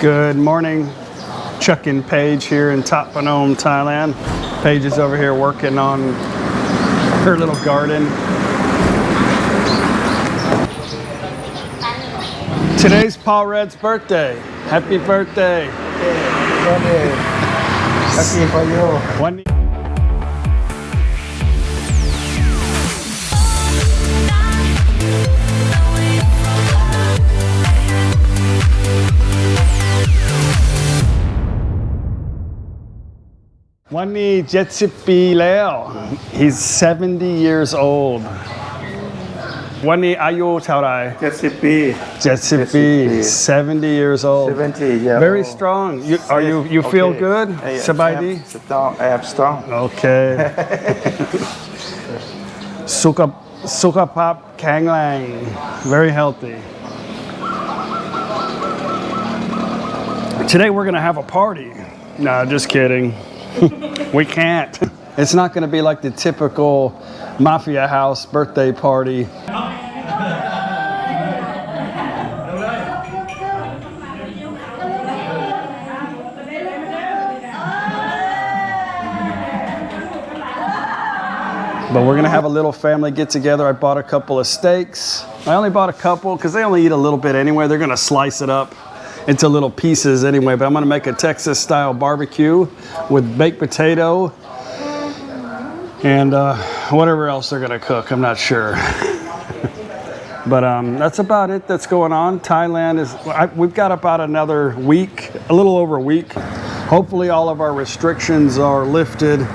Good morning. Chuck and Paige here in Thap Phnom, Thailand. Paige is over here working on her little garden. Today's Paw Red's birthday. Happy birthday. Happy for you. Oneนี้70 ปีแล้ว He's 70 years old. วันนี้อายุเท่าไหร่ 70 ปี 70 ปี 70 years old. 70 yeah. Very strong. You feel good? สบายดี Strong. I am strong. Okay. สุขภาพแข็งแรง Very healthy. Today we're gonna have a party. No, just kidding. We can't. It's not going to be like the typical mafia house birthday party. But we're going to have a little family get together. I bought a couple of steaks. I only bought a couple because they only eat a little bit anyway. They're going to slice it up into little pieces anyway, but I'm gonna make a Texas style barbecue with baked potato and whatever else they're gonna cook, I'm not sure. But that's about it that's going on. Thailand is, we've got about another week, a little over a week. Hopefully all of our restrictions are lifted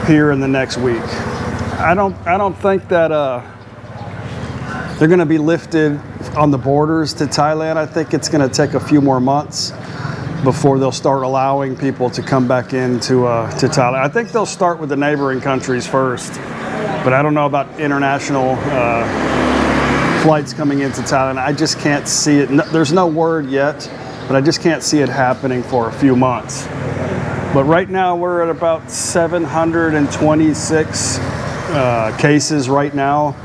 here in the next week. I don't think that they're going to be lifted on the borders to Thailand. I think it's going to take a few more months before they'll start allowing people to come back into to Thailand. I think they'll start with the neighboring countries first, but I don't know about international flights coming into Thailand. I just can't see it. No, there's no word yet, but I just can't see it happening for a few months. But right now we're at about 726 cases right now.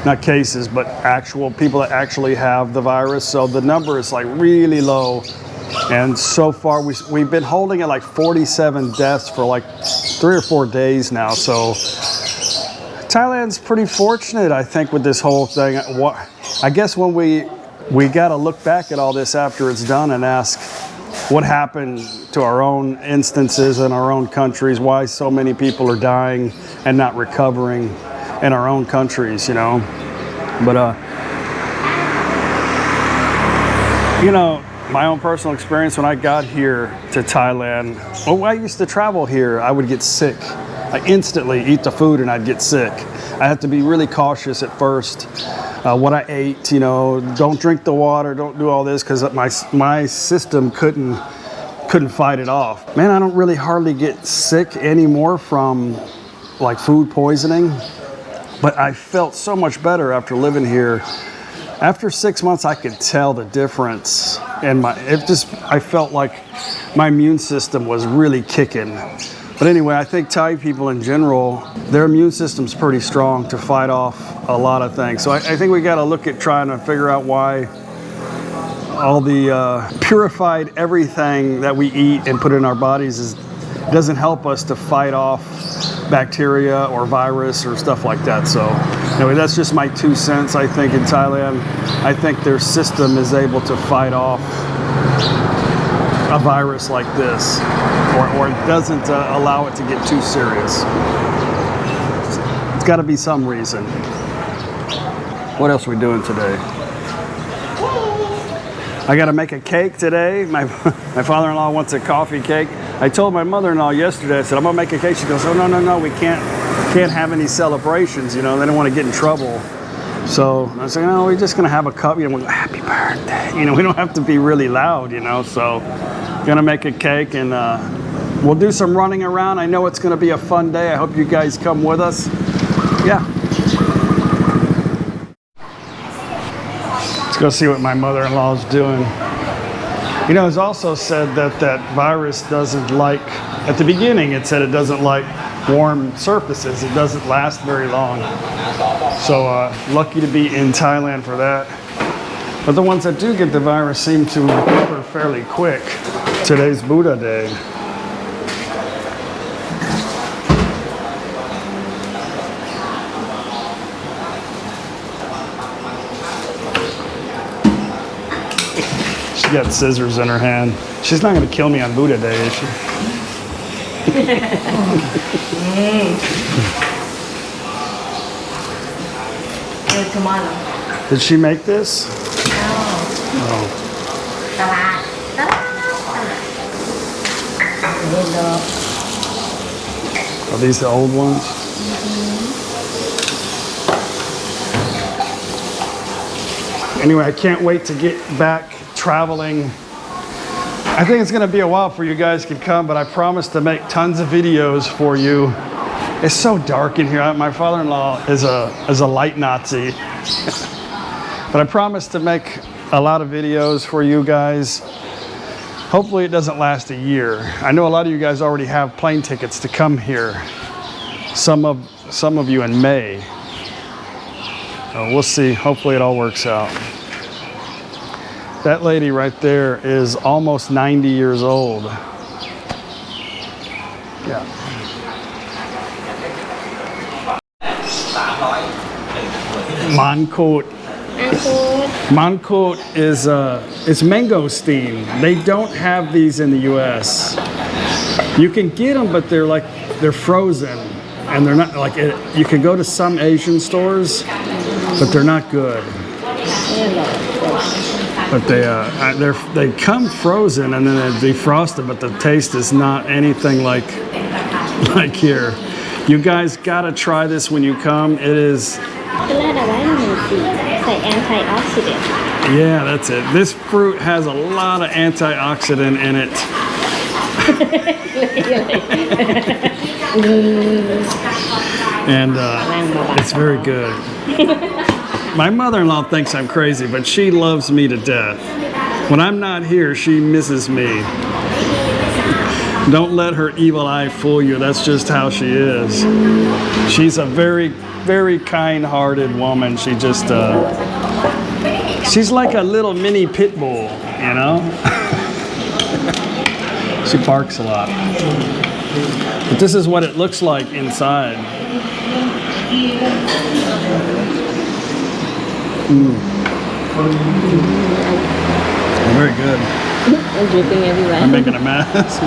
Not cases, but actual people that actually have the virus. So the number is like really low. And so far we've been holding at like 47 deaths for like 3 or 4 days now. So Thailand's pretty fortunate, I think, with this whole thing. I guess when we got to look back at all this after it's done and ask what happened to our own instances in our own countries, why so many people are dying and not recovering in our own countries, you know. But you know, my own personal experience when I got here to Thailand, well, I used to travel here, I would get sick. I instantly eat the food and I'd get sick. I had to be really cautious at first. What I ate, you know, don't drink the water, don't do all this, because my system couldn't fight it off. Man, I don't really hardly get sick anymore from like food poisoning. But I felt so much better after living here. After 6 months, I could tell the difference. And I felt like my immune system was really kicking. But anyway, I think Thai people in general, their immune system's pretty strong to fight off a lot of things. So I think we got to look at trying to figure out why all the purified everything that we eat and put in our bodies doesn't help us to fight off bacteria or virus or stuff like that. So anyway, that's just my 2 cents. I think in Thailand, I think their system is able to fight off a virus like this, or it doesn't allow it to get too serious. It's got to be some reason. What else are we doing today? I got to make a cake today. My father-in-law wants a coffee cake. I told my mother-in-law yesterday, I said, I'm gonna make a cake. She goes, oh, no, we can't have any celebrations, you know, they don't want to get in trouble. So I said, no, we're just gonna have a cup, you know, happy birthday. You know, we don't have to be really loud, you know, so gonna make a cake and we'll do some running around. I know it's gonna be a fun day. I hope you guys come with us. Yeah. Let's go see what my mother-in-law is doing. You know, it's also said that that virus doesn't like, at the beginning it said it doesn't like warm surfaces. It doesn't last very long. So lucky to be in Thailand for that. But the ones that do get the virus seem to recover fairly quick. Today's Buddha Day. She got scissors in her hand. She's not going to kill me on Buddha Day, is she? Tomorrow. Did she make this? Oh. Are these the old ones? Anyway, I can't wait to get back traveling. I think it's going to be a while before you guys can come, but I promise to make tons of videos for you. It's so dark in here. My father-in-law is a light Nazi. But I promise to make a lot of videos for you guys. Hopefully it doesn't last a year. I know a lot of you guys already have plane tickets to come here. Some of you in May. So we'll see. Hopefully it all works out. That lady right there is almost 90 years old. Yeah. Mancoot. Mancoot is it's mangosteen. They don't have these in the U.S. You can get them, but they're frozen, and they're not like it. You can go to some Asian stores, but they're not good. But they come frozen and then they're defrosted, but the taste is not anything like here. You guys gotta try this when you come. It is. Yeah, that's it. This fruit has a lot of antioxidant in it. And it's very good. My mother-in-law thinks I'm crazy, but she loves me to death. When I'm not here, she misses me. Don't let her evil eye fool you. That's just how she is. She's a very, very kind-hearted woman. She just, she's like a little mini pit bull, you know? She barks a lot. But this is what it looks like inside. Very good. I'm dripping everywhere. I'm making a mess.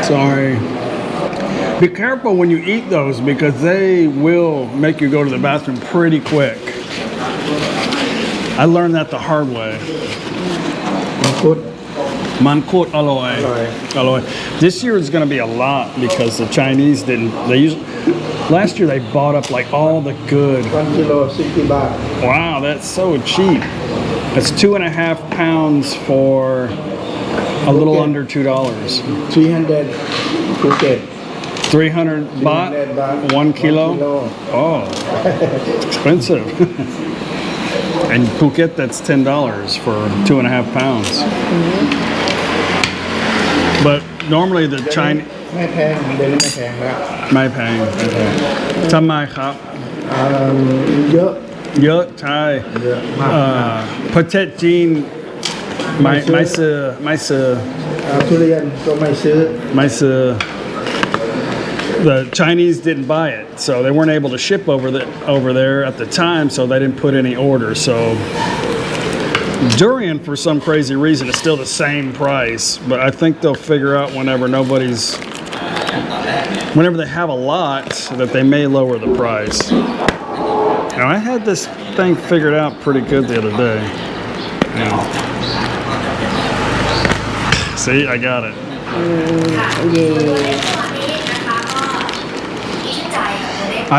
Sorry. Be careful when you eat those because they will make you go to the bathroom pretty quick. I learned that the hard way. Mancoot alloy. This year is going to be a lot because the Chinese didn't. Last year they bought up like all the good. 1 kilo 60 baht. Wow, that's so cheap. That's 2.5 pounds for a little under $2. 300 Phuket. 300 baht, 1 kilo. Oh, it's expensive. And Phuket, that's $10 for 2.5 pounds. But normally the Chinese. ไม่แพงเดี๋ยวนี้ไม่แพงแล้ว ไม่แพงทำไมครับ เยอะ เยอะใช่ เยอะมาก ประเทศจีนไม่ซื้อ ทุเรียนก็ไม่ซื้อ ไม่ซื้อ The Chinese didn't buy it, so they weren't able to ship over there at the time, so they didn't put any orders. So durian, for some crazy reason, is still the same price, but I think they'll figure out whenever they have a lot that they may lower the price. Now I had this thing figured out pretty good the other day. Yeah. See, I got it.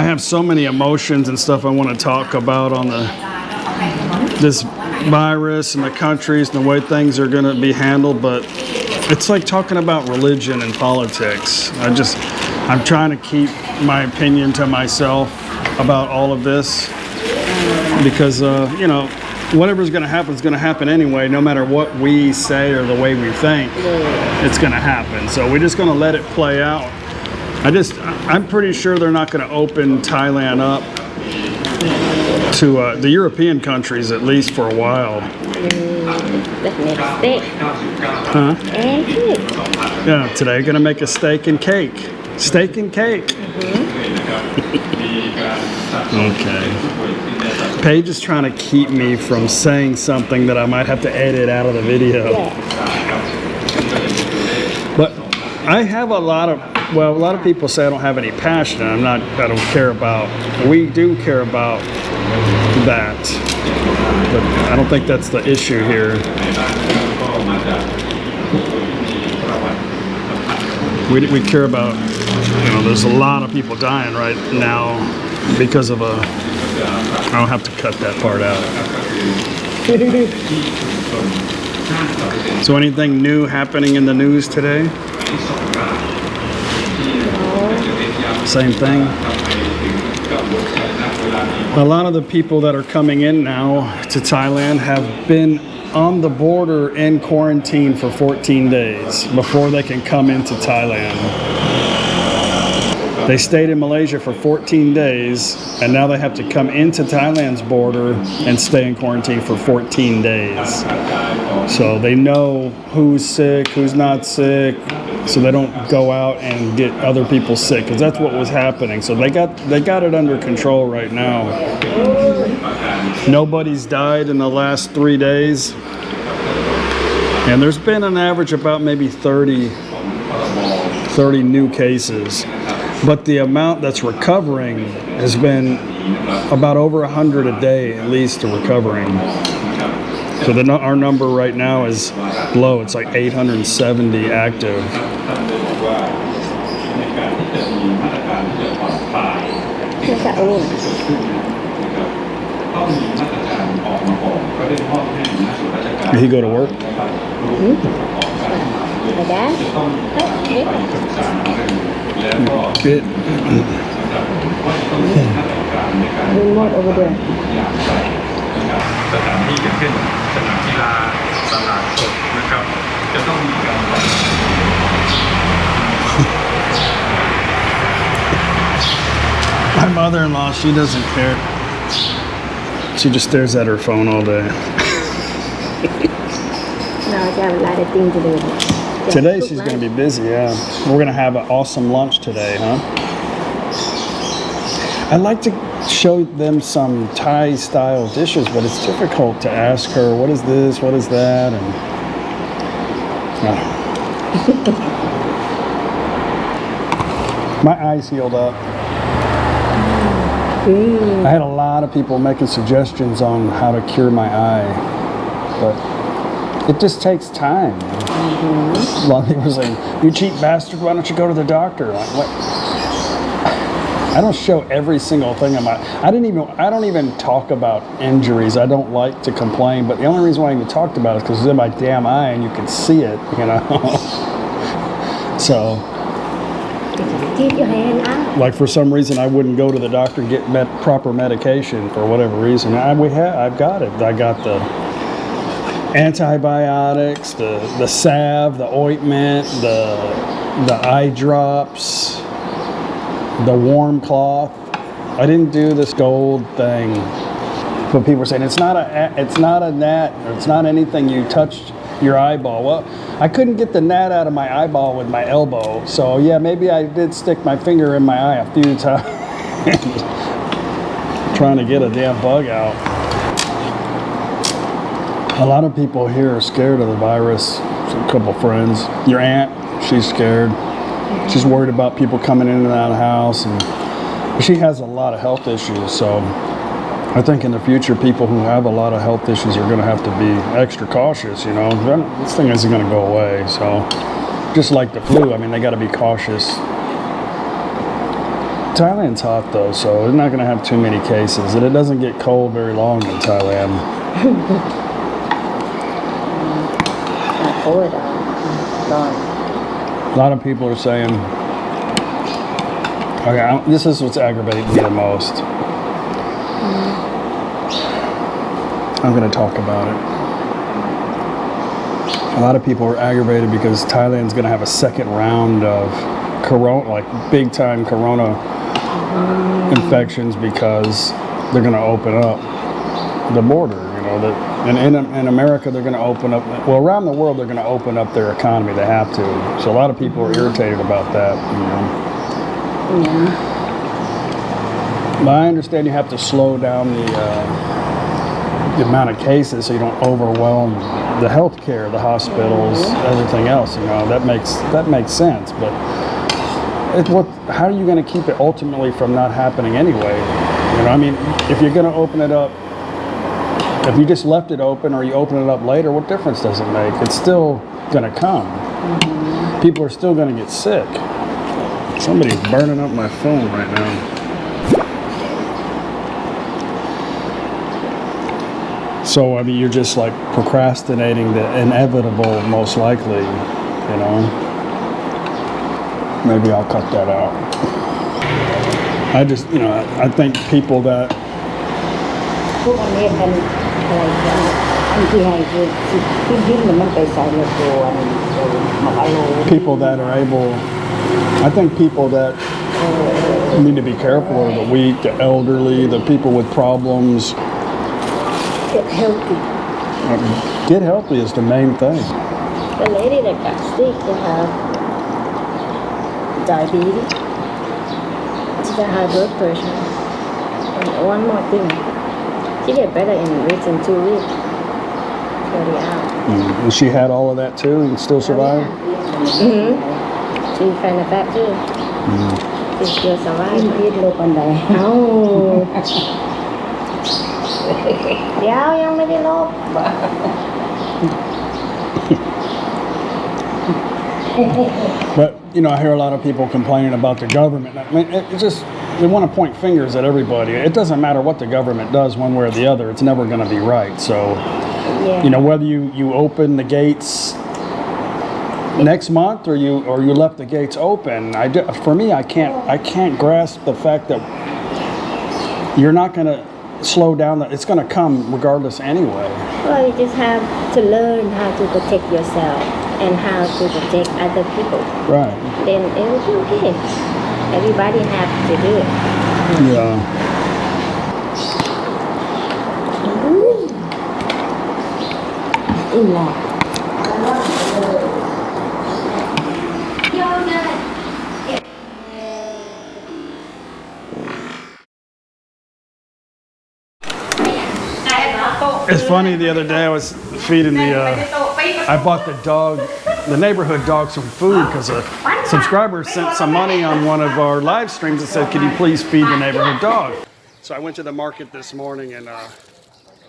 I have so many emotions and stuff I want to talk about on this virus and the countries and the way things are going to be handled, but it's like talking about religion and politics. I'm trying to keep my opinion to myself about all of this because, you know, whatever's going to happen is going to happen anyway, no matter what we say or the way we think. It's going to happen. So we're just going to let it play out. I'm pretty sure they're not going to open Thailand up to the European countries, at least for a while. Let's make a steak. Huh? And cake. Yeah, today gonna make a steak and cake. Steak and cake. Okay. Paige is trying to keep me from saying something that I might have to edit out of the video. Yeah. But I have a lot of people say I don't have any passion. I don't care about, we do care about that. But I don't think that's the issue here. We care about, there's a lot of people dying right now because of I'll have to cut that part out. So anything new happening in the news today? Same thing. A lot of the people that are coming in now to Thailand have been on the border in quarantine for 14 days before they can come into Thailand. They stayed in Malaysia for 14 days and now they have to come into Thailand's border and stay in quarantine for 14 days. So they know who's sick, who's not sick, so they don't go out and get other people sick, because that's what was happening. So they got it under control right now. Nobody's died in the last 3 days. And there's been an average about maybe 30 new cases. But the amount that's recovering has been about over 100 a day, at least, to recovering. So our number right now is low. It's like 870 active. Did he go to work? My dad? Good. Remote over there. สถานที่อย่างเช่นสนามกีฬาตลาดสดนะครับจะต้องมีการ My mother-in-law, she doesn't care. She just stares at her phone all day. Now I have a lot of things to do. Today she's going to be busy, yeah. We're going to have an awesome lunch today, huh? I'd like to show them some Thai-style dishes, but it's difficult to ask her, what is this, what is that, and... My eyes healed up. I had a lot of people making suggestions on how to cure my eye, but it just takes time. A lot of people are saying, "You cheap bastard, why don't you go to the doctor?" Like, what? I don't show every single thing on my. I don't even talk about injuries. I don't like to complain, but the only reason why I even talked about it is because it's in my damn eye and you can see it, So. Keep your hand out. Like for some reason, I wouldn't go to the doctor and get proper medication for whatever reason. I've got it. I got the antibiotics, the salve, the ointment, the eye drops, the warm cloth. I didn't do this gold thing. But people are saying it's not a gnat, or it's not anything you touched your eyeball. Well, I couldn't get the gnat out of my eyeball with my elbow. So yeah, maybe I did stick my finger in my eye a few times trying to get a damn bug out. A lot of people here are scared of the virus. A couple friends. Your aunt, she's scared. She's worried about people coming in and out of the house, and she has a lot of health issues. So I think in the future, people who have a lot of health issues are going to have to be extra cautious, This thing isn't going to go away. So just like the flu, I mean, they got to be cautious. Thailand's hot, though, so they're not going to have too many cases. And it doesn't get cold very long in Thailand. A lot of people are saying, okay, this is what's aggravating me the most. I'm going to talk about it. A lot of people are aggravated because Thailand's going to have a second round of corona, like big time corona infections, because they're going to open up the border. You know, that, and in America they're going to open up. Well, around the world they're going to open up their economy. They have to. So a lot of people are irritated about that. You know. But I understand you have to slow down the amount of cases so you don't overwhelm the healthcare, the hospitals, everything else. You know, that makes sense. But how are you going to keep it ultimately from not happening anyway? You know, I mean, if you're going to open it up, if you just left it open or you open it up later, what difference does it make? It's still going to come. People are still going to get sick. Somebody's burning up my phone right now. So, I mean, you're just like procrastinating the inevitable, most likely, you know. Maybe I'll cut that out. I just, you know, I think people that พวกอันนี้เป็นอะไรกันอันที่ให้คือดิ้นมันไปใส่ในตัวหมักอโล people that are able, I think people that need to be careful are the weak, the elderly, the people with problems. get healthy. Get healthy is the main thing. The lady that got sick, they have diabetes. She got high blood pressure. And one more thing, she get better within 2 weeks. Carry out. And she had all of that too and still survived? She kind of fat too. She still survived. Eat low on day. No. เดี๋ยวยังไม่ได้ลบ But, you know, I hear a lot of people complaining about the government. I mean, it just, they want to point fingers at everybody. It doesn't matter what the government does one way or the other. It's never going to be right. So, you know, whether you open the gates next month or you left the gates open, for me, I can't grasp the fact that you're not going to slow down. It's going to come regardless anyway. Well, you just have to learn how to protect yourself and how to protect other people. Right. Then it will be okay. Everybody have to do it. Yeah. In law. It's funny, the other day I was feeding I bought the neighborhood dog some food because a subscriber sent some money on one of our live streams and said, "Can you please feed the neighborhood dog?" So I went to the market this morning and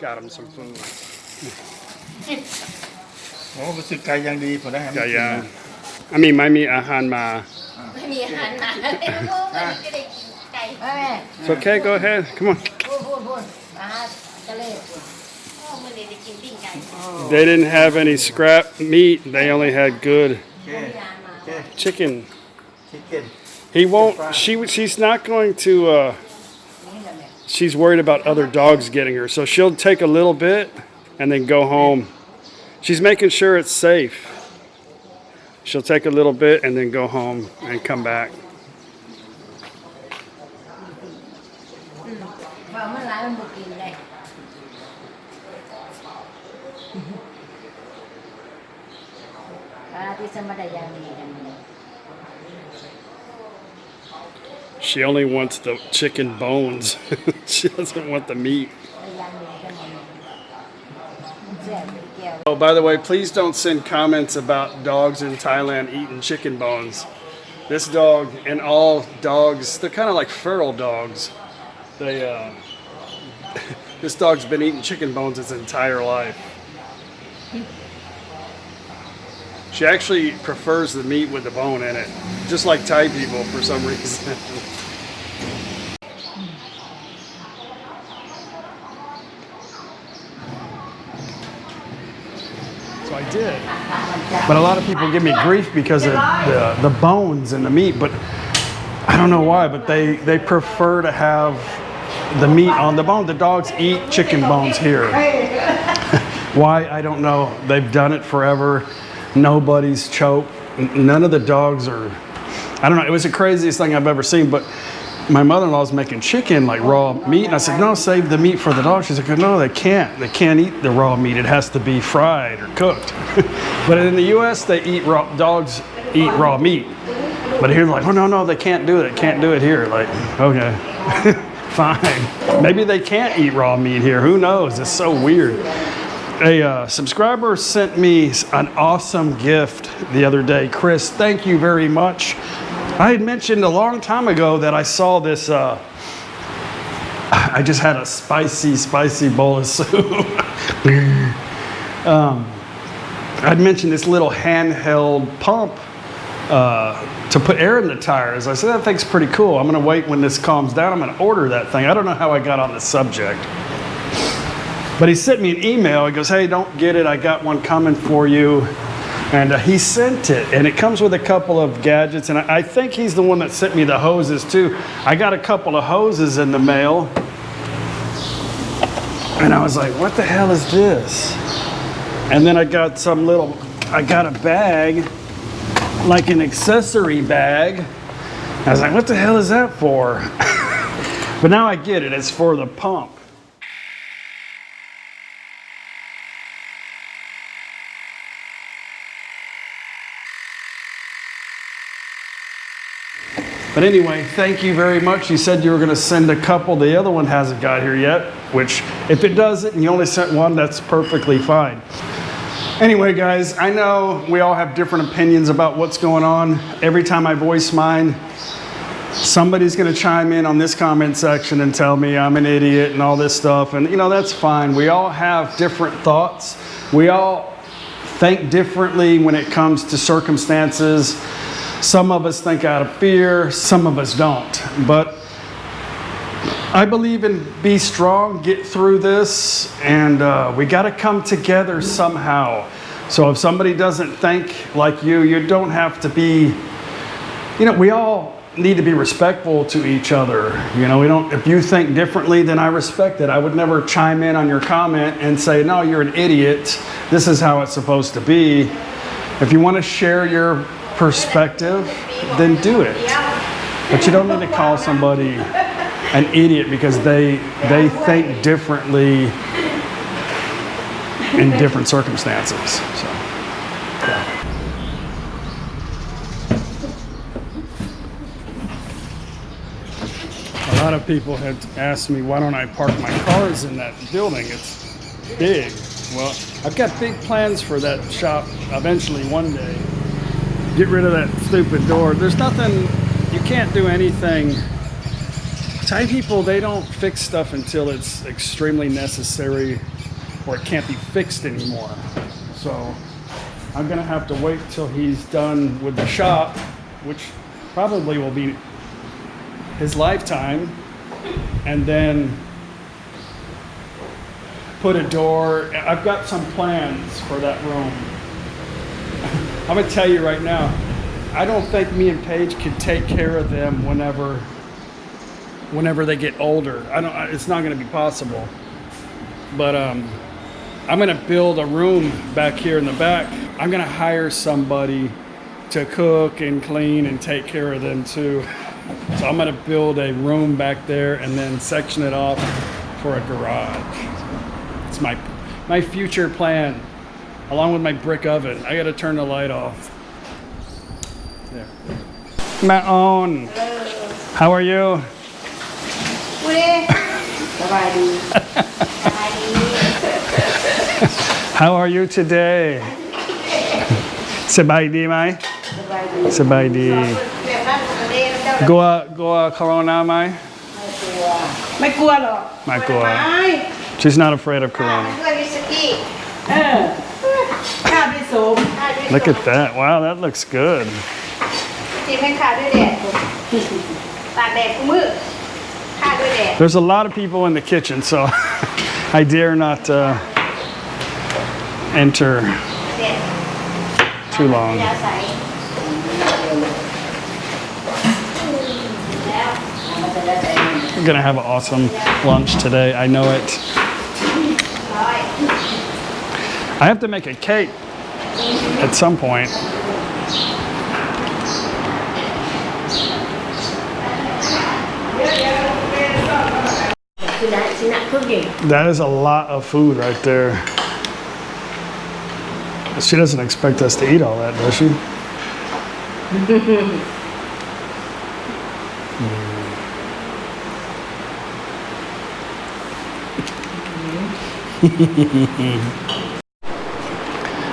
got him some food. โอ้รู้สึกไกลยังดีผมได้ให้ Yeah, yeah. I mean, ไม่มีอาหารมา ไม่มีอาหารมาแล้วลูกมันจะได้กินไก่ It's okay, go ahead. Come on. พูดมาจะเลยโอ้มันได้กินปิ้งไก่ They didn't have any scrap meat. They only had good chicken. He won't. She's not going to. She's worried about other dogs getting her, so she'll take a little bit and then go home. She's making sure it's safe. She'll take a little bit and then go home and come back. มันหลายมันบุกินเลย ที่สมบัติอย่างนี้กัน She only wants the chicken bones. She doesn't want the meat. Oh, by the way, please don't send comments about dogs in Thailand eating chicken bones. This dog and all dogs, they're kind of like feral dogs. This dog's been eating chicken bones its entire life. She actually prefers the meat with the bone in it, just like Thai people for some reason. So I did. But a lot of people give me grief because of the bones and the meat, but I don't know why, but they prefer to have the meat on the bone. The dogs eat chicken bones here. Why, I don't know. They've done it forever. Nobody's choked. None of the dogs are, I don't know. It was the craziest thing I've ever seen, but my mother-in-law's making chicken, like raw meat. And I said, no, save the meat for the dogs. She's like, no, they can't. They can't eat the raw meat. It has to be fried or cooked. But in the U.S., they eat raw, dogs eat raw meat. But here they're like, oh, no, they can't do it. Can't do it here. Like, okay, fine. Maybe they can't eat raw meat here. Who knows? It's so weird. A subscriber sent me an awesome gift the other day. Chris, thank you very much. I had mentioned a long time ago that I saw this, I just had a spicy bowl of soup. I'd mentioned this little handheld pump to put air in the tires. I said, that thing's pretty cool. I'm gonna wait when this calms down. I'm gonna order that thing. I don't know how I got on this subject. But he sent me an email. He goes, hey, don't get it. I got one coming for you. And he sent it. And it comes with a couple of gadgets. And I think he's the one that sent me the hoses too. I got a couple of hoses in the mail. And I was like, what the hell is this? And then I got I got a bag, like an accessory bag. I was like, what the hell is that for? But now I get it. It's for the pump. But anyway, thank you very much. You said you were going to send a couple. The other one hasn't got here yet, which if it doesn't and you only sent one, that's perfectly fine. Anyway, guys, I know we all have different opinions about what's going on. Every time I voice mine, somebody's going to chime in on this comment section and tell me I'm an idiot and all this stuff. And, you know, that's fine. We all have different thoughts. We all think differently when it comes to circumstances. Some of us think out of fear, some of us don't. But I believe in be strong, get through this, and we got to come together somehow. So if somebody doesn't think like you don't have to be, you know, we all need to be respectful to each other. You know, if you think differently, then I respect it. I would never chime in on your comment and say, no, you're an idiot. This is how it's supposed to be. If you want to share your perspective, then do it. But you don't need to call somebody an idiot because they think differently in different circumstances. So, yeah. A lot of people had asked me, why don't I park my cars in that building? It's big. Well, I've got big plans for that shop eventually one day. Get rid of that stupid door. There's nothing, you can't do anything. Thai people, they don't fix stuff until it's extremely necessary or it can't be fixed anymore. So I'm gonna have to wait till he's done with the shop, which probably will be his lifetime, and then put a door. I've got some plans for that room. I'm gonna tell you right now, I don't think me and Paige could take care of them whenever they get older. It's not gonna be possible. But I'm gonna build a room back here in the back. I'm gonna hire somebody to cook and clean and take care of them too. So I'm gonna build a room back there and then section it off for a garage. It's my future plan. Along with my brick oven. I gotta turn the light off. There. Maon. How are you? How are you today? สบายดีไหมสบายดีกลัวโควิดไหมไม่กลัวหรอกไม่กลัว She's not afraid of corona. Look at that. Wow, that looks good. There's a lot of people in the kitchen, so I dare not enter too long. We're gonna have an awesome lunch today. I know it. I have to make a cake at some point. That is a lot of food right there. She doesn't expect us to eat all that, does she?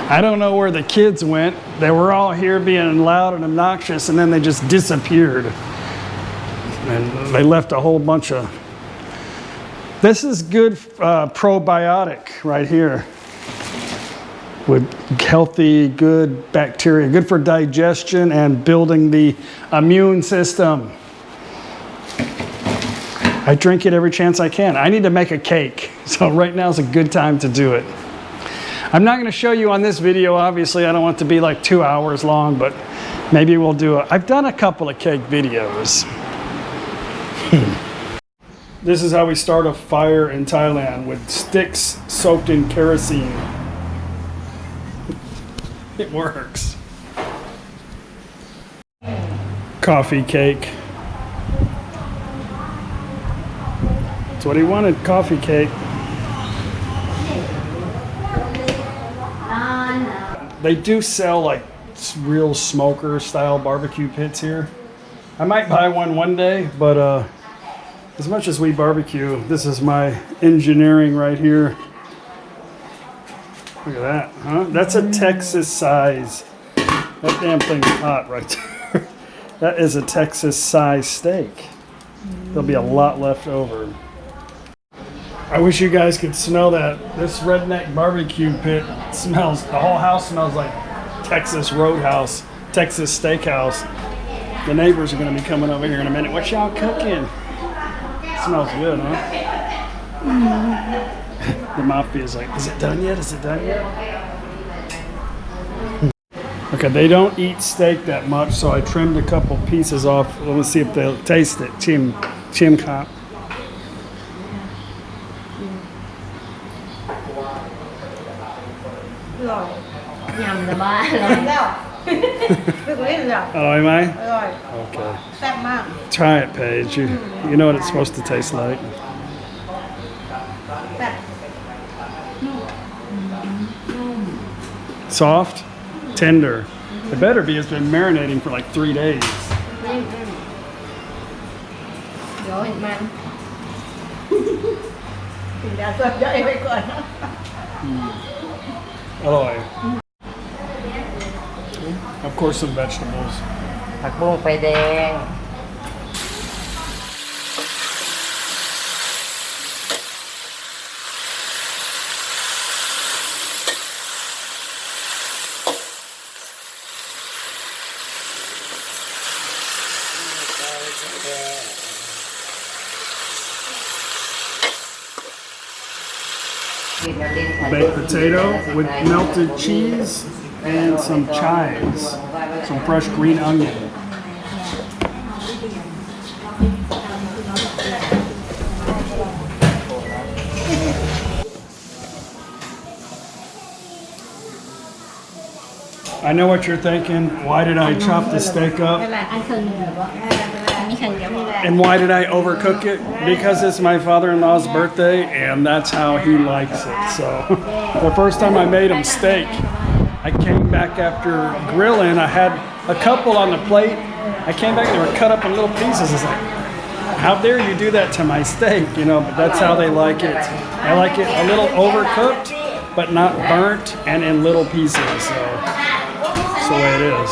I don't know where the kids went. They were all here being loud and obnoxious, and then they just disappeared. And they left a whole bunch of... This is good probiotic right here. With healthy, good bacteria. Good for digestion and building the immune system. I drink it every chance I can. I need to make a cake. So right now is a good time to do it. I'm not going to show you on this video, obviously. I don't want it to be like 2 hours long, but maybe we'll do it. I've done a couple of cake videos. This is how we start a fire in Thailand, with sticks soaked in kerosene. It works. Coffee cake. That's what he wanted, coffee cake. They do sell like real smoker style barbecue pits here. I might buy one day, but as much as we barbecue, this is my engineering right here. Look at that, huh? That's a Texas size. That damn thing's hot right there. That is a Texas size steak. There'll be a lot left over. I wish you guys could smell that. This redneck barbecue pit smells, the whole house smells like Texas Roadhouse, Texas Steakhouse. The neighbors are gonna be coming over here in a minute. What y'all cooking? Smells good, huh? The mafia's like, is it done yet? Is it done yet? Okay, they don't eat steak that much, so I trimmed a couple pieces off. Let's see if they'll taste it. Chim cop. Alright, Mai? Okay. Try it, Paige. You know what it's supposed to taste like. Soft, tender. It better be. It's been marinating for like 3 days. Alright. Of course, some vegetables. ผักบุ้งไฟแดง Baked potato with melted cheese and some chives, some fresh green onion. I know what you're thinking. Why did I chop the steak up? And why did I overcook it? Because it's my father-in-law's birthday and that's how he likes it. So the first time I made him steak, I came back after grilling. I had a couple on the plate. I came back and they were cut up in little pieces. It's like, how dare you do that to my steak? You know, but that's how they like it. I like it a little overcooked, but not burnt and in little pieces. So that's the way it is.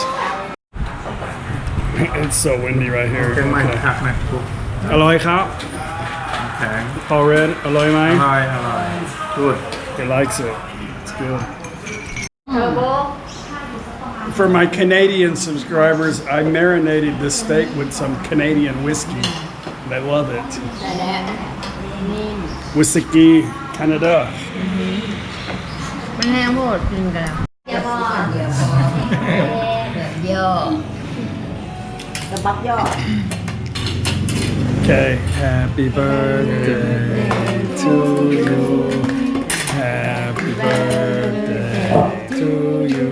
It's so windy right here. เป็นไม้หักนะทุก อร่อยครับ แข็ง Paw Red อร่อยไหม อร่อยอร่อย good He likes it. It's good. For my Canadian subscribers, I marinated this steak with some Canadian whiskey. They love it. Whiskey Canada. มันแห้งหมดกินกันเดี๋ยว สะบัดยอด Okay, happy birthday to you. Happy birthday to you.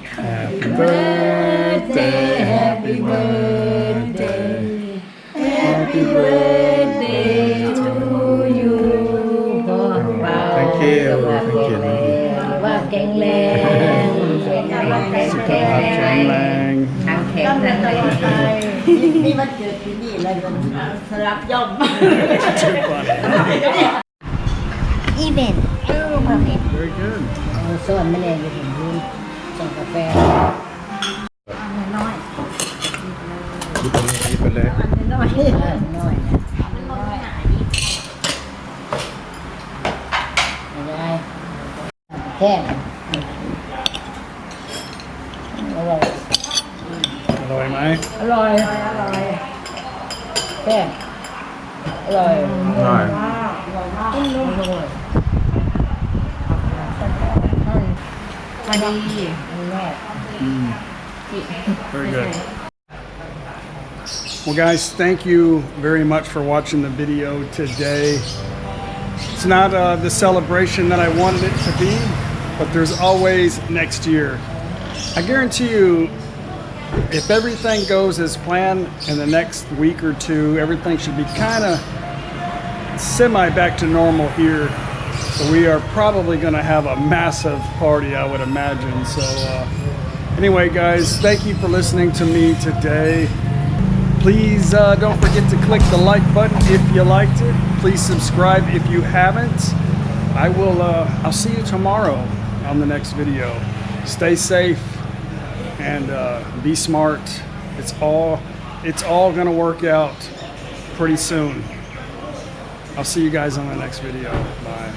Happy birthday, happy birthday. Happy birthday to you. Thank you. Thank you. ว่าแข็งแรงสุขภาพแข็งแรง Lang. ทางแข็งแรง นี่มันเกิดที่นี่แล้วมันสลับย่อม Too funny. อีเวนต์โอเค Very good. ส่วนมันเองอยู่ถึงรุ่นส่งกาแฟน้อย หยิบไปเลย น้อยน้อยไม่ได้แค่อร่อย Hello, am I? อร่อยแค่อร่อย หน่อย พอดีแม่ Very good. Well, guys, thank you very much for watching the video today. It's not the celebration that I wanted it to be, but there's always next year. I guarantee you, if everything goes as planned in the next week or two, everything should be kind of semi back to normal here. So we are probably going to have a massive party, I would imagine. So anyway, guys, thank you for listening to me today. Please don't forget to click the like button if you liked it. Please subscribe if you haven't. I'll see you tomorrow on the next video. Stay safe and be smart. It's all gonna work out pretty soon. I'll see you guys on the next video. Bye.